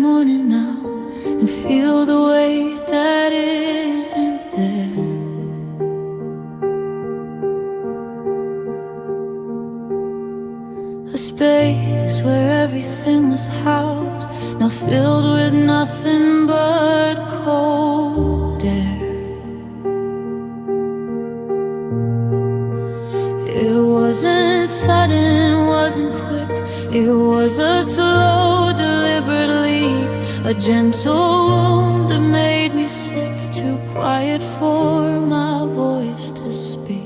morning now and feel the weight that isn't there. A space where everything was housed, now filled with nothing but cold air. It wasn't sudden, wasn't quick. It was a slow, deliberate leak, a gentle wound that made me sick, too quiet for my voice to speak.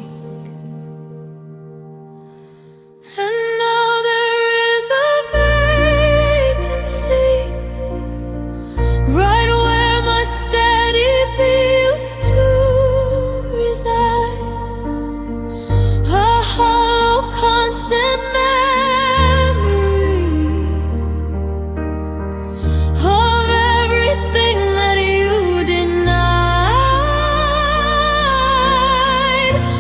And now there is a vacancy right where my steady beat used to reside. A hollow, constant memory of everything that you denied.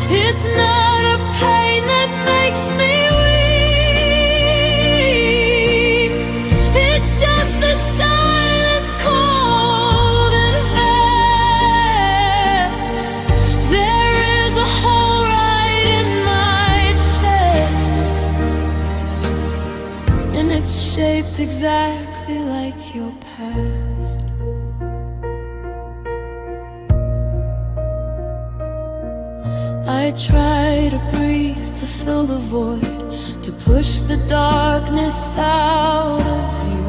It's not a pain that makes me weep, it's just the silence, cold and vast. There is a hole right in my chest, and it's shaped exactly like your past. I try to breathe, to fill the void, to push the darkness out of you.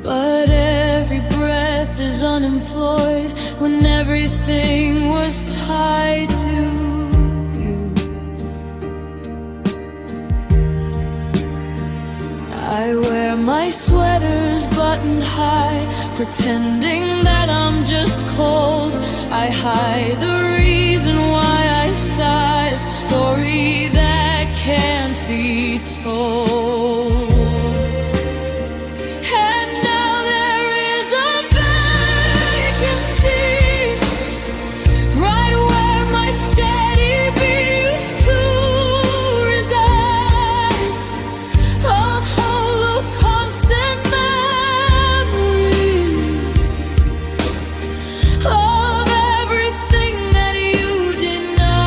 But every breath is unemployed when everything was tied to you. I wear my sweaters buttoned high, pretending that I'm just cold. I hide the reason why I sigh, a story that can't be told. And now there is a vacancy right where my steady beat used to reside. A hollow, constant memory of everything that you denied.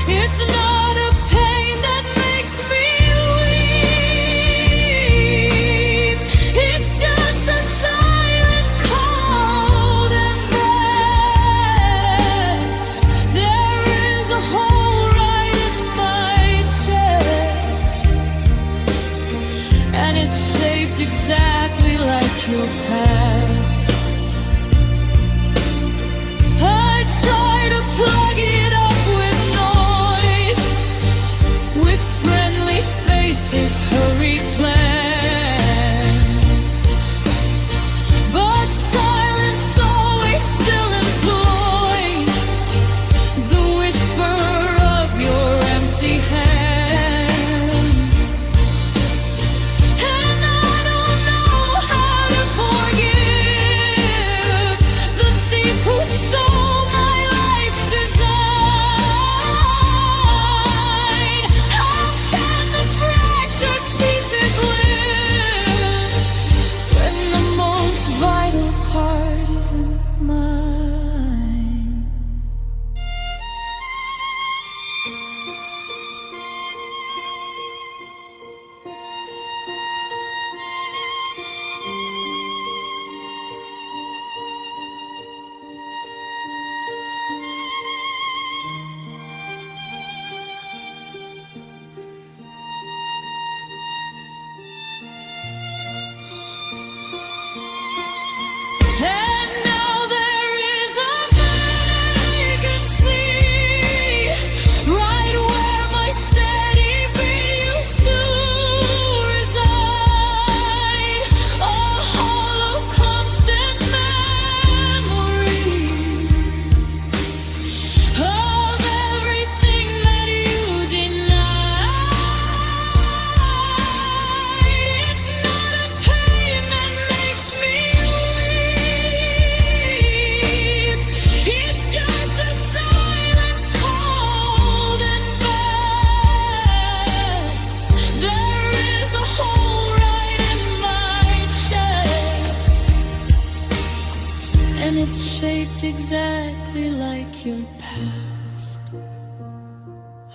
It's not a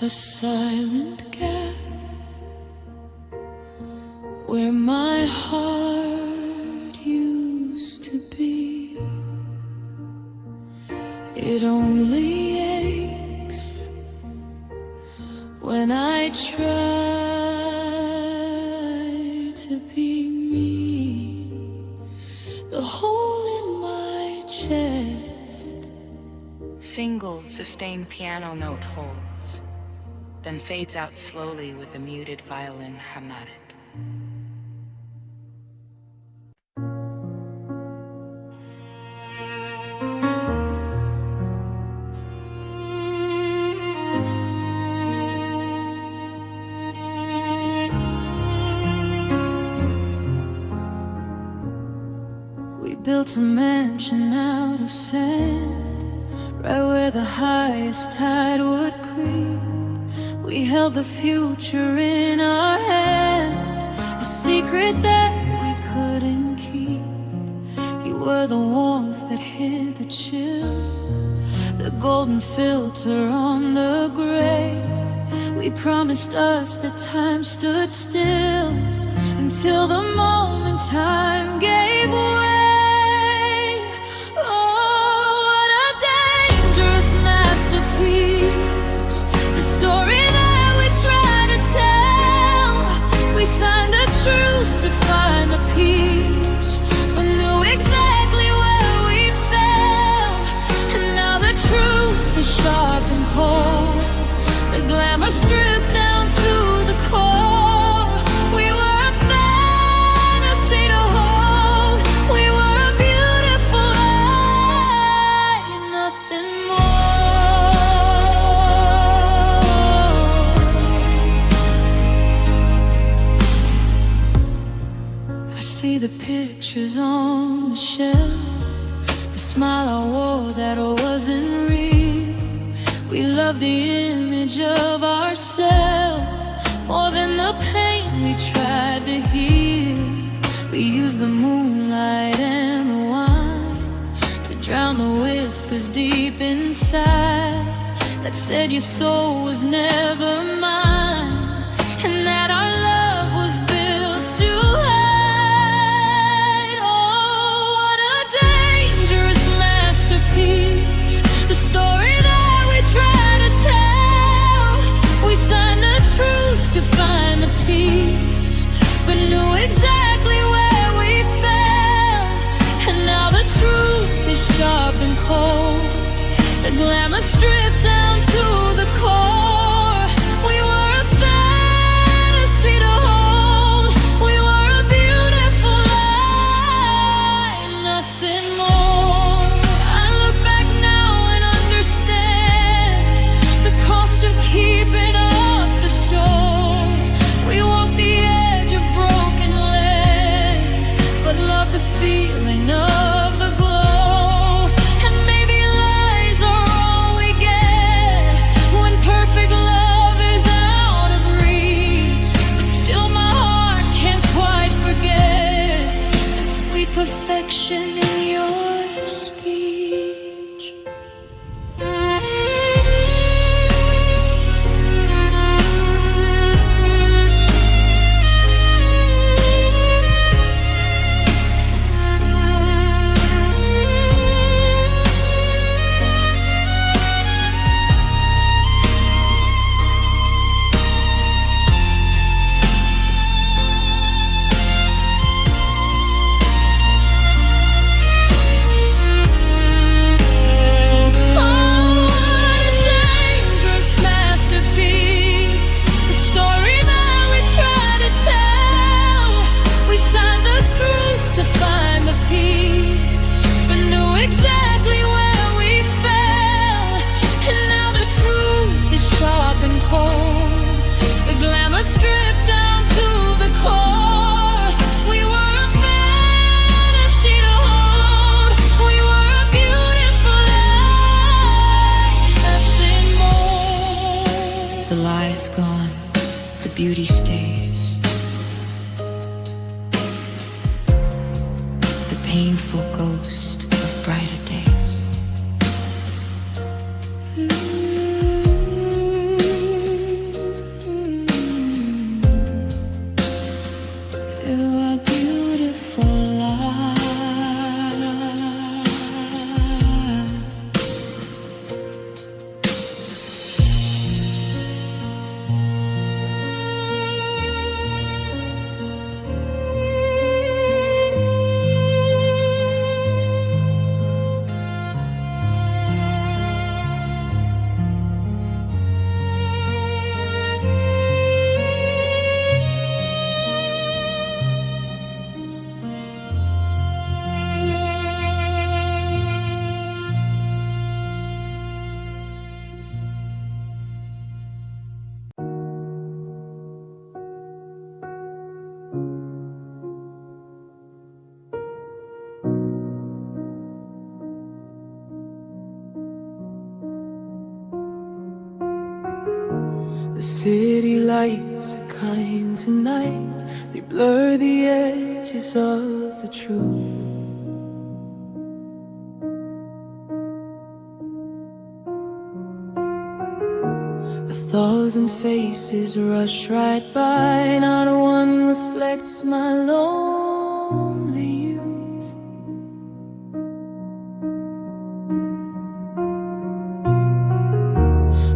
a silent gap where my heart used to be. It only aches when I try to be me. The hole in my chest. Single sustained piano note holds, then fades out slowly with a muted violin harmonic. We built a mansion out of sand, right where the highest tide would creep. We held the future in our hand, a secret that we couldn't keep. You were the warmth that hid the chill, the golden filter on the gray. We promised us that time stood still until the moment time gave way. Truce to find the peace, but knew exactly where we fell. And now the truth is sharp and cold, the glamour stripped down to the core. We were a fantasy to hold, we were a beautiful lie, and nothing more. See the pictures on the shelf, the smile I wore that wasn't real. We loved the image of ourselves more than the pain we tried to heal. We used the moonlight and the wine to drown the whispers deep inside that said your soul was never mine, and that our love was built to the story that we try to tell. We signed a truce to find the peace, but knew exactly where we fell. And now the truth is sharp and cold, the glamour stripped down to the core. We were a fantasy to hold, we were a beautiful lie, nothing more. Keeping up the shore, we walked the edge of broken land, but love the feeling of the glow. And maybe lies are all we get when perfect love is out of reach. But still my heart can't quite forget the sweet perfection in your speech. To find the peace, but knew exactly where we fell. And now the truth is sharp and cold, the glamour stripped down to the core. We were a fantasy to hold, we were a beautiful lie, nothing more. The lie is gone, the beauty stays. Painful ghost of brighter days. The city lights are kind tonight. They blur the edges of the truth. A thousand faces rush right by, not one reflects my lonely youth.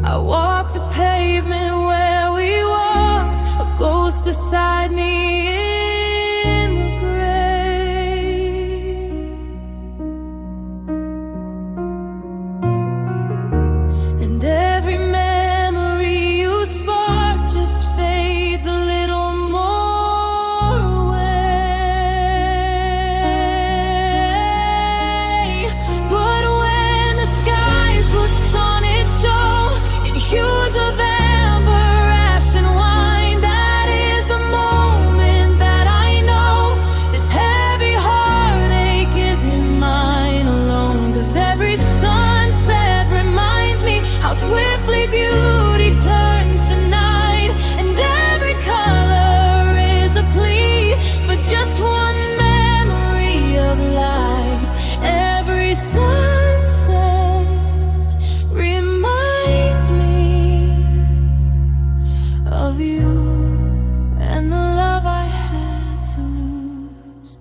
I walk the pavement where we walked, a ghost beside me in the gray. And every memory you spark just fades a little more away. But when the sky puts on its show in hues of amber, ash and wine, that is the moment that I know this heavy heartache isn't mine alone. 'Cause every sunset reminds me how swiftly beauty turns to night, and every color is a plea for just one memory of life. Every sunset reminds me of you and the love I had to lose.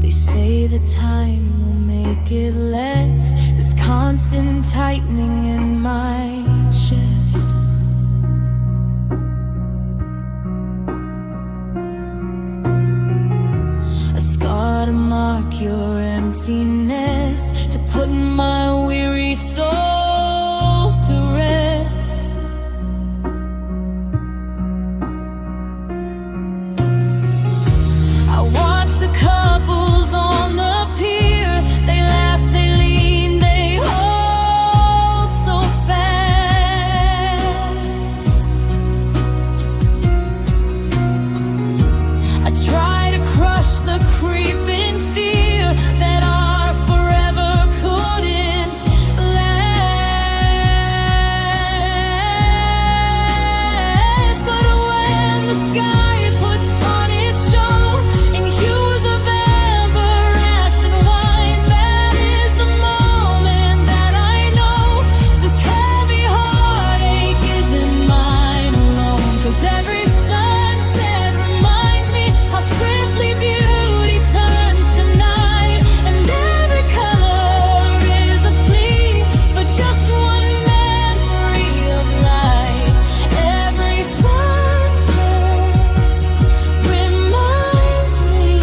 They say that time will make it less, this constant tightening in my chest. A scar to mark your emptiness, to put my weary soul to rest. I watch the couples on the pier. They laugh, they lean, they hold so fast. I try to crush the creeping fear that our forever couldn't last. But when the sky puts on its show in hues of amber, ash and wine, that is the moment that I know this heavy heartache isn't mine alone. 'Cause every sunset reminds me how swiftly beauty turns to night, and every color is a plea for just one memory of life. Every sunset reminds me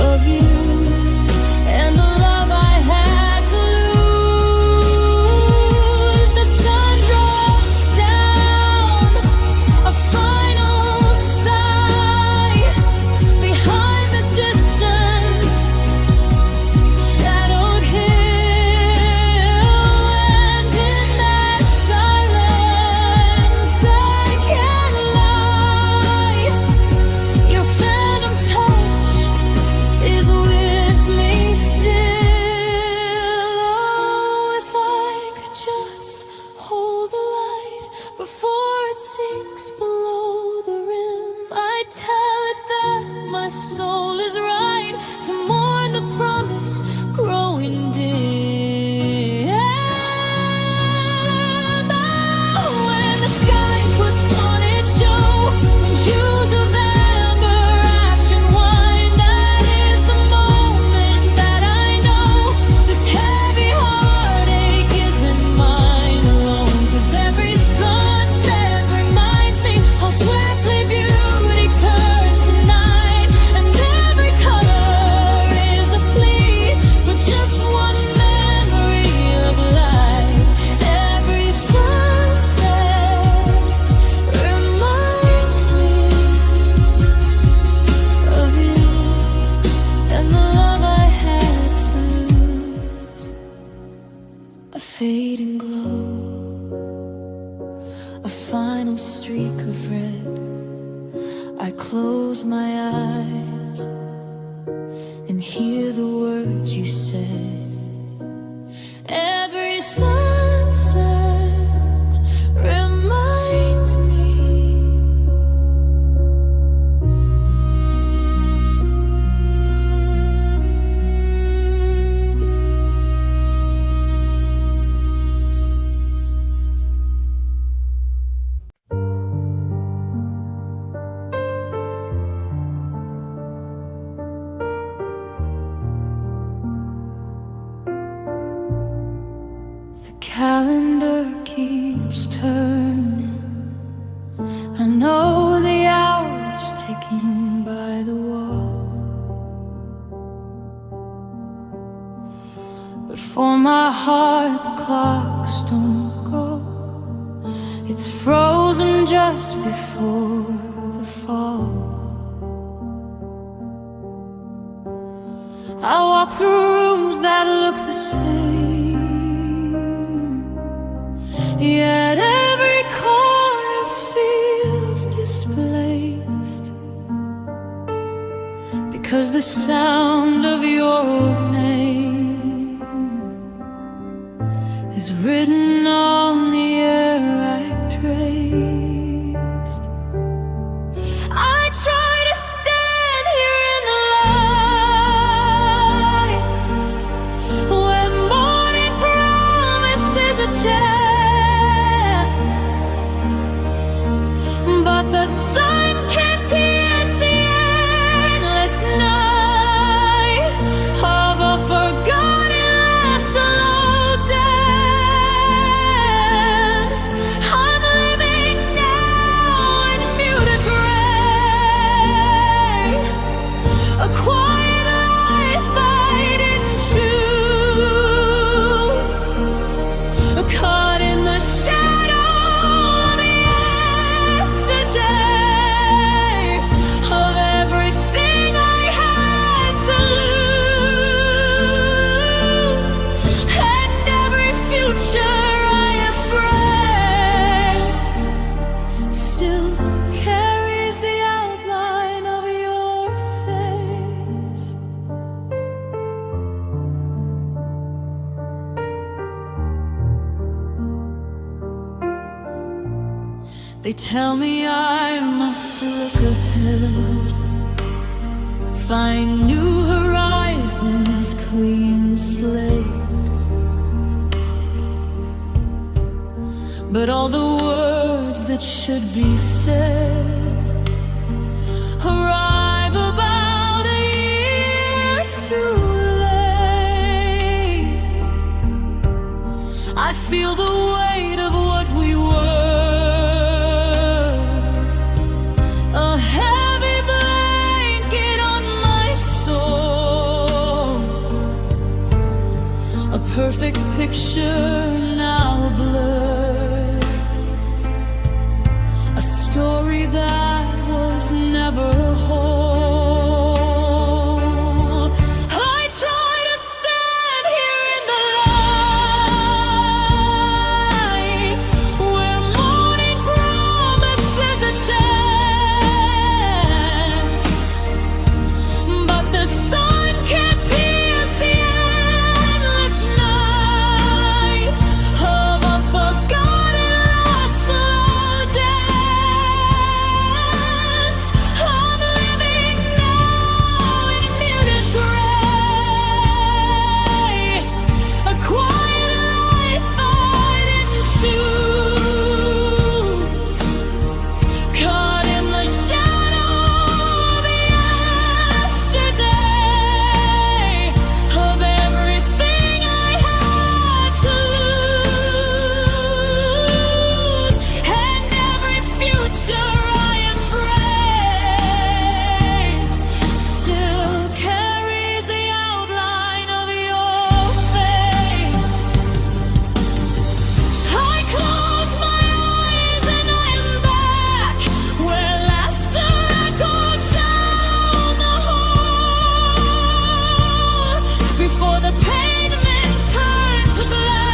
of you and the love I had to lose. The sun drops down, a final sigh behind the distance, shadowed hill, and in that silence I can't lie. Your phantom touch is with me still. Oh, if I could just hold the light before it sinks below the rim, I'd tell it that my soul is right to mourn the promise growing dim. Oh, when the sky puts on its show in hues of amber, ash and wine, that is the moment that I know this heavy heartache isn't mine alone. 'Cause every sunset reminds me how swiftly beauty turns to night, and every color is a plea for just one memory of life. Every sunset reminds me of you and the love I had to lose. A fading glow, a final streak of red. I close my eyes and hear the words you said. Every sunset calendar keeps turning. I know the hours ticking by the wall, but for my heart the clocks don't go. It's frozen just before the fall. I walk through rooms that look the same, yet every corner feels displaced, because the sound of your name is written on the air I traced. I try to stand here in the light when morning promises a chance, but the sun can't pierce the endless night of a forgotten last slow dance. I'm living now in muted gray, a quiet life I didn't choose, caught in the shadow of yesterday, of everything I had to lose, and every future I embrace still carries the outline of your face. They tell me I must look ahead, find new horizons, clean slate. But all the words that should be said arrive about a year too late. I feel the weight of what we were, a heavy blanket on my soul, a perfect picture now a blur, a story that was never whole. I try to stand here in the light where morning promises a chance, but the sun can't pierce the endless night of a forgotten last slow dance. I'm living now in muted gray, a quiet life I didn't choose, caught in the shadow of yesterday, of everything I had to lose, and every future I embrace still carries the outline of your face. I close my eyes and I'm back where laughter echoed down the hall, before the pavement turned to black,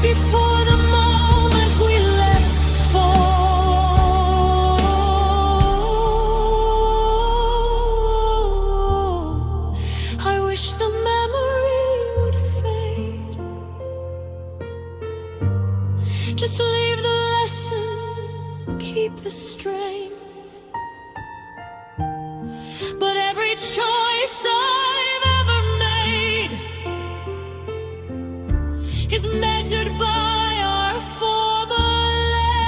before the moment we let fall. I wish the memory would fade, just leave the lesson, keep the strength. But every choice I've ever made is measured by our former length.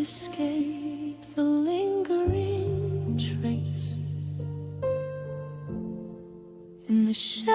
escape the lingering trace in the shadow